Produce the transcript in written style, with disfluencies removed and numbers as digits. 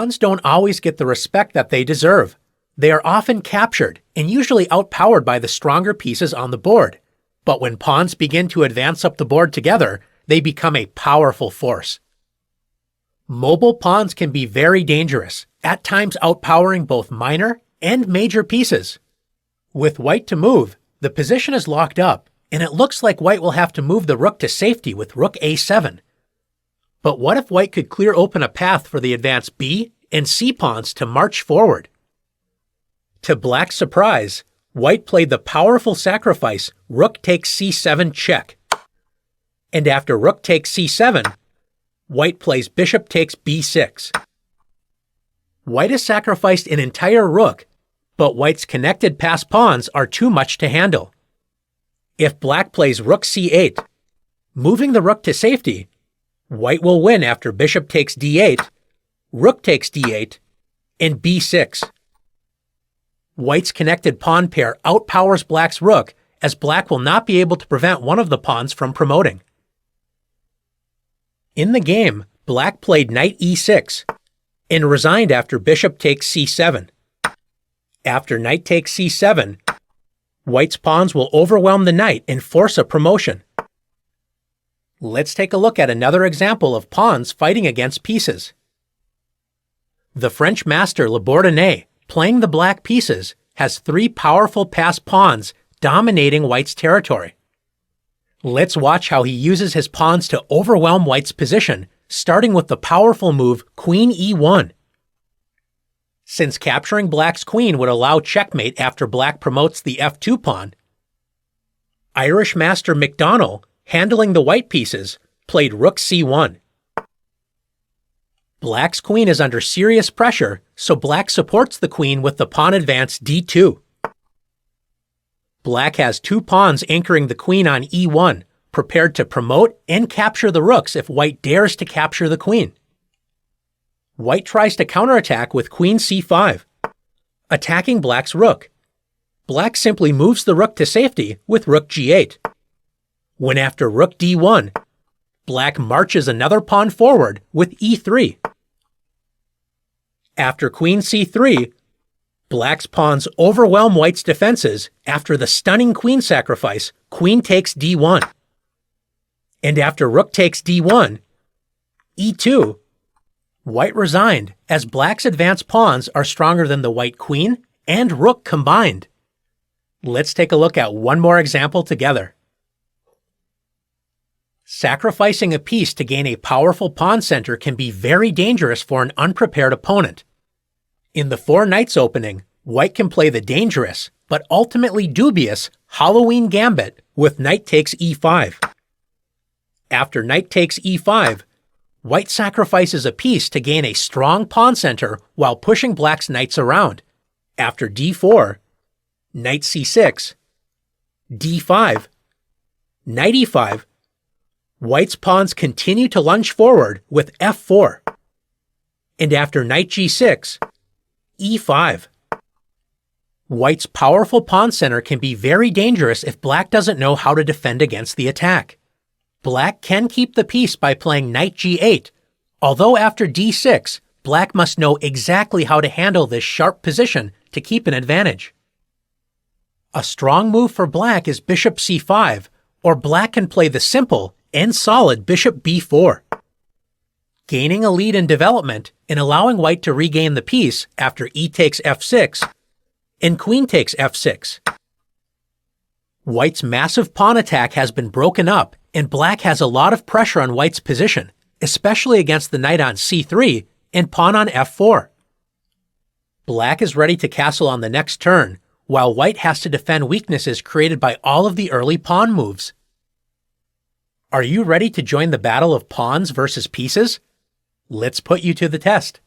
Pawns don't always get the respect that they deserve. They are often captured and usually outpowered by the stronger pieces on the board. But when pawns begin to advance up the board together, they become a powerful force. Mobile pawns can be very dangerous, at times outpowering both minor and major pieces. With white to move, the position is locked up, and it looks like white will have to move the rook to safety with rook a7. But what if white could clear open a path for the advanced b and c pawns to march forward? To black's surprise, white played the powerful sacrifice rook takes c7 check. And after rook takes c7, white plays bishop takes b6. White has sacrificed an entire rook, but white's connected passed pawns are too much to handle. If black plays rook c8, moving the rook to safety, white will win after bishop takes d8, rook takes d8, and b6. White's connected pawn pair outpowers black's rook, as black will not be able to prevent one of the pawns from promoting. In the game, black played knight e6 and resigned after bishop takes c7. After knight takes c7, white's pawns will overwhelm the knight and force a promotion. Let's take a look at another example of pawns fighting against pieces. The French master Le Bourdonnais, playing the black pieces, has three powerful passed pawns dominating white's territory. Let's watch how he uses his pawns to overwhelm white's position, starting with the powerful move queen e1. Since capturing black's queen would allow checkmate after black promotes the f2 pawn, Irish master McDonnell, handling the white pieces, played rook c1. Black's queen is under serious pressure, so black supports the queen with the pawn advance d2. Black has two pawns anchoring the queen on e1, prepared to promote and capture the rooks if white dares to capture the queen. White tries to counterattack with queen c5, attacking black's rook. Black simply moves the rook to safety with rook g8. When after rook d1, black marches another pawn forward with e3. After queen c3, black's pawns overwhelm white's defenses after the stunning queen sacrifice, queen takes d1. And after rook takes d1, e2, white resigned as black's advanced pawns are stronger than the white queen and rook combined. Let's take a look at one more example together. Sacrificing a piece to gain a powerful pawn center can be very dangerous for an unprepared opponent. In the four knights opening, white can play the dangerous, but ultimately dubious, Halloween gambit with knight takes e5. After knight takes e5, white sacrifices a piece to gain a strong pawn center while pushing black's knights around. After d4, knight c6, d5, knight e5, white's pawns continue to lunge forward with f4. And after knight g6, e5. White's powerful pawn center can be very dangerous if black doesn't know how to defend against the attack. Black can keep the piece by playing knight g8, although after d6, black must know exactly how to handle this sharp position to keep an advantage. A strong move for black is bishop c5, or black can play the simple and solid bishop b4. Gaining a lead in development and allowing white to regain the piece after e takes f6 and queen takes f6. White's massive pawn attack has been broken up and black has a lot of pressure on white's position, especially against the knight on c3 and pawn on f4. Black is ready to castle on the next turn, while white has to defend weaknesses created by all of the early pawn moves. Are you ready to join the battle of pawns versus pieces? Let's put you to the test.